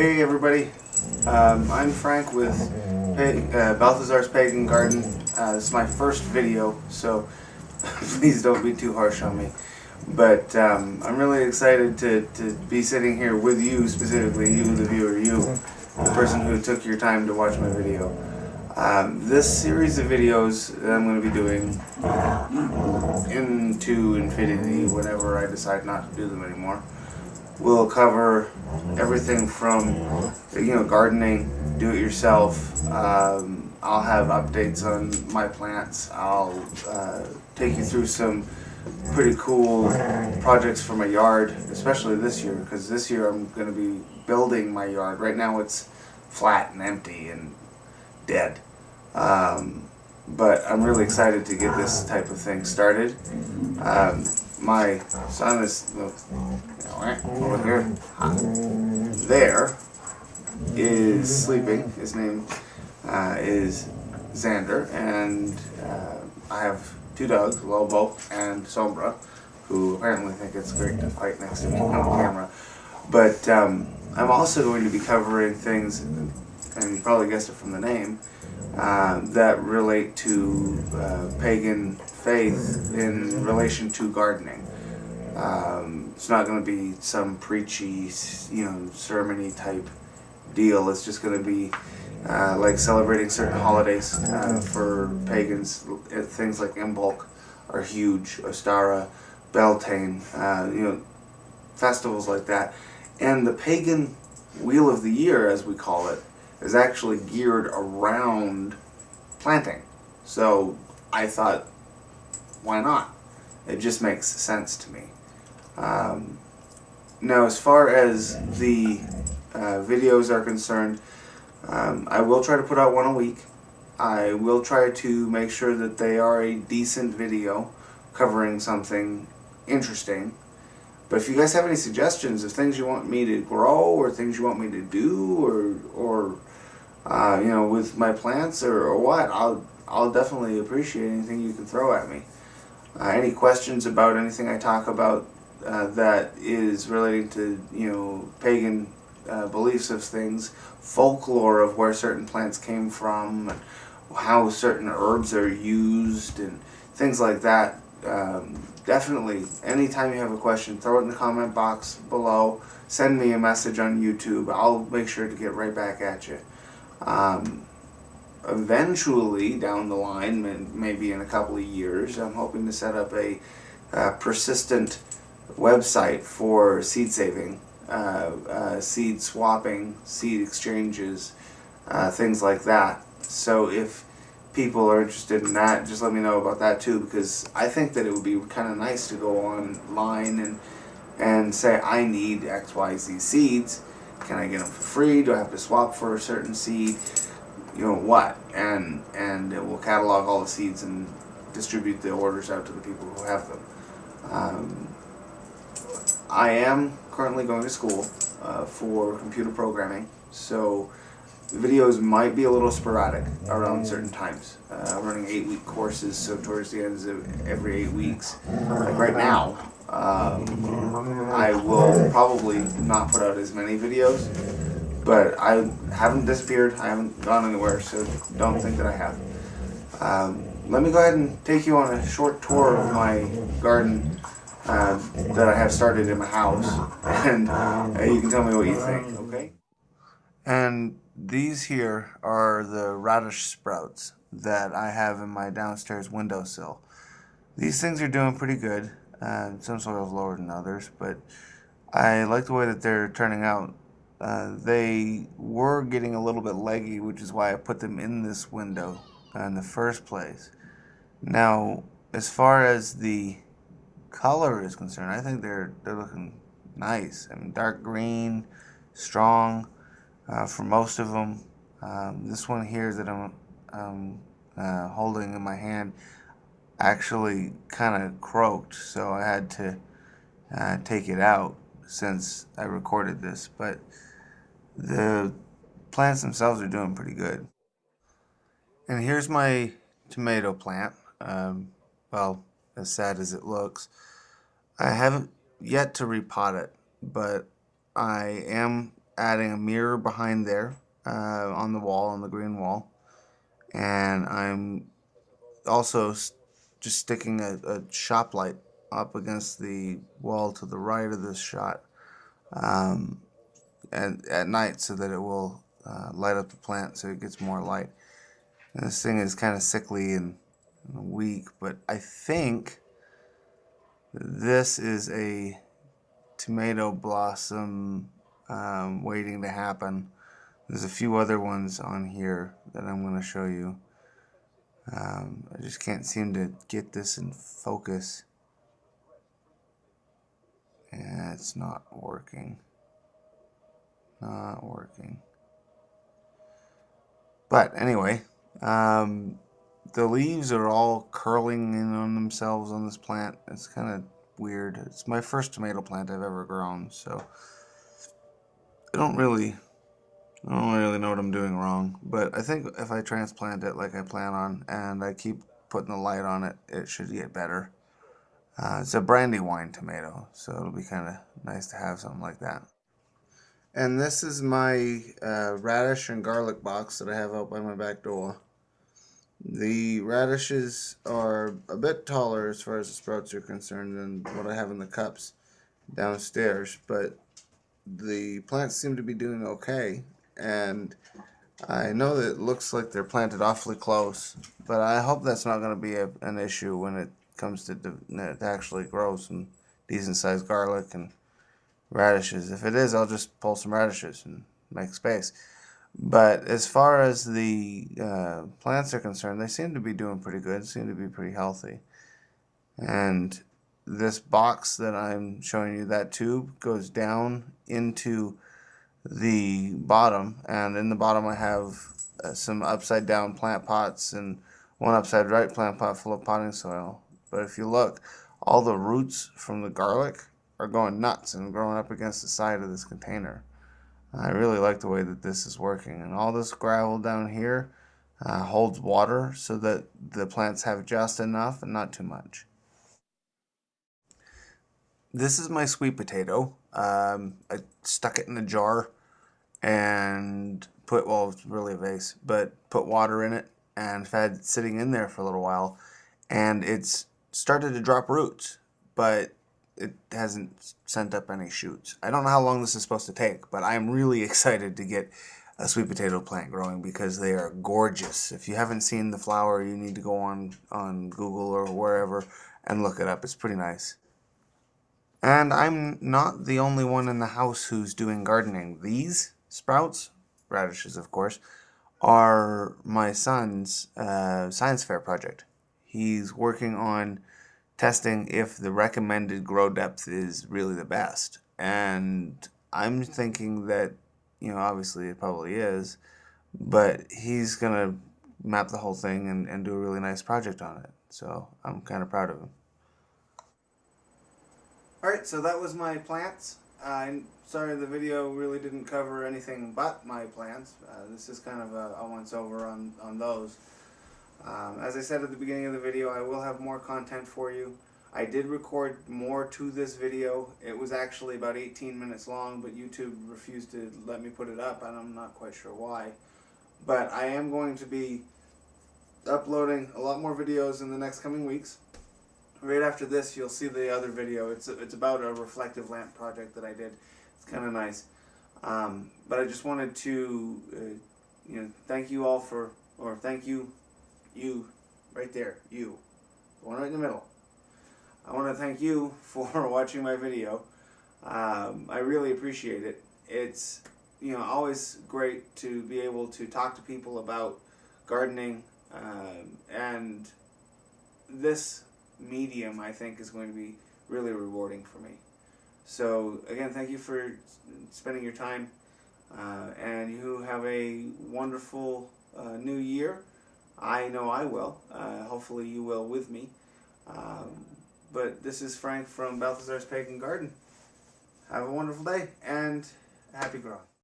Hey everybody, I'm Frank with Balthazar's Pagan Garden. This is my first video, so please don't be too harsh on me. But I'm really excited to be sitting here with you, specifically you the viewer, you, the person who took your time to watch my video. This series of videos that I'm going to be doing into infinity whenever I decide not to do them anymore will cover everything from, gardening, do-it-yourself. I'll have updates on my plants. I'll take you through some pretty cool projects for my yard, especially this year, because this year I'm going to be building my yard. Right now it's flat and empty and dead. But I'm really excited to get this type of thing started. My son is over here. There is sleeping. His name is Xander, and I have two dogs, Lobo and Sombra, who apparently think it's great to fight next to me on camera. But I'm also going to be covering things, and you probably guessed it from the name, that relate to pagan faith in relation to gardening. It's not going to be some preachy, sermony type deal. It's just going to be like celebrating certain holidays for pagans. Things like Imbolc are huge, Ostara, Beltane, festivals like that. And the pagan wheel of the year, as we call it, is actually geared around planting. So I thought, why not? It just makes sense to me. Now, as far as the videos are concerned, I will try to put out one a week. I will try to make sure that they are a decent video covering something interesting. But if you guys have any suggestions of things you want me to grow or things you want me to do or with my plants or what, I'll definitely appreciate anything you can throw at me. Any questions about anything I talk about that is relating to pagan beliefs of things, folklore of where certain plants came from, and how certain herbs are used, and things like that. Definitely, anytime you have a question, throw it in the comment box below. Send me a message on YouTube. I'll make sure to get right back at you. Eventually, down the line, maybe in a couple of years, I'm hoping to set up a persistent website for seed saving, seed swapping, seed exchanges, things like that. So if people are interested in that, just let me know about that too, because I think that it would be kind of nice to go online and say, I need XYZ seeds. Can I get them for free? Do I have to swap for a certain seed? What? And it will catalog all the seeds and distribute the orders out to the people who have them. I am currently going to school for computer programming, so the videos might be a little sporadic around certain times. I'm running 8-week courses, so towards the end of every 8 weeks, like right now, I will probably not put out as many videos, but I haven't disappeared, I haven't gone anywhere, so don't think that I have. Let me go ahead and take you on a short tour of my garden that I have started in my house, and you can tell me what you think, okay? And these here are the radish sprouts that I have in my downstairs windowsill. These things are doing pretty good. Some soils lower than others, but I like the way that they're turning out. They were getting a little bit leggy, which is why I put them in this window in the first place. Now, as far as the color is concerned, I think they're looking nice. I mean, dark green, strong for most of them. This one here that I'm holding in my hand actually kind of croaked, so I had to take it out since I recorded this. But the plants themselves are doing pretty good. And here's my tomato plant. Well, as sad as it looks, I haven't yet to repot it, but I am adding a mirror behind there on the wall, on the green wall. And I'm also just sticking a shop light up against the wall to the right of this shot and at night so that it will light up the plant so it gets more light. And this thing is kind of sickly and weak, but I think this is a tomato blossom waiting to happen. There's a few other ones on here that I'm going to show you. I just can't seem to get this in focus. Yeah, it's not working. Not working. But anyway, the leaves are all curling in on themselves on this plant. It's kind of weird. It's my first tomato plant I've ever grown, so I don't really know what I'm doing wrong. But I think if I transplant it like I plan on and I keep putting the light on it, it should get better. It's a Brandywine tomato, so it'll be kind of nice to have something like that. And this is my radish and garlic box that I have out by my back door. The radishes are a bit taller as far as the sprouts are concerned than what I have in the cups downstairs, but the plants seem to be doing okay, and I know that it looks like they're planted awfully close, but I hope that's not going to be an issue when it comes to actually grow some decent sized garlic and radishes. If it is, I'll just pull some radishes and make space. But as far as the plants are concerned, they seem to be doing pretty good, seem to be pretty healthy. And this box that I'm showing you, that tube, goes down into the bottom, and in the bottom I have some upside down plant pots and one upside right plant pot full of potting soil. But if you look, all the roots from the garlic are going nuts and growing up against the side of this container. I really like the way that this is working, and all this gravel down here holds water so that the plants have just enough and not too much. This is my sweet potato. I stuck it in a jar and put, well, it's really a vase, but put water in it and had it sitting in there for a little while, and it's started to drop roots, but it hasn't sent up any shoots. I don't know how long this is supposed to take, but I'm really excited to get a sweet potato plant growing because they are gorgeous. If you haven't seen the flower, you need to go on Google or wherever and look it up. It's pretty nice. And I'm not the only one in the house who's doing gardening. These sprouts, radishes of course, are my son's science fair project. He's working on testing if the recommended grow depth is really the best. And I'm thinking that, you know, obviously it probably is, but he's going to map the whole thing and do a really nice project on it. So I'm kind of proud of him. Alright, so that was my plants. I'm sorry the video really didn't cover anything but my plants. This is kind of a once over on those. As I said at the beginning of the video, I will have more content for you. I did record more to this video. It was actually about 18 minutes long, but YouTube refused to let me put it up, and I'm not quite sure why. But I am going to be uploading a lot more videos in the next coming weeks. Right after this, you'll see the other video. It's about a reflective lamp project that I did. It's kind of nice. But I just wanted to, thank you all for, or thank you, right there, you, the one right in the middle. I want to thank you for watching my video. I really appreciate it. It's, always great to be able to talk to people about gardening, and this medium, I think, is going to be really rewarding for me. So again, thank you for spending your time, and you have a wonderful new year. I know I will. Hopefully you will with me. But this is Frank from Balthazar's Pagan Garden. Have a wonderful day and happy growing.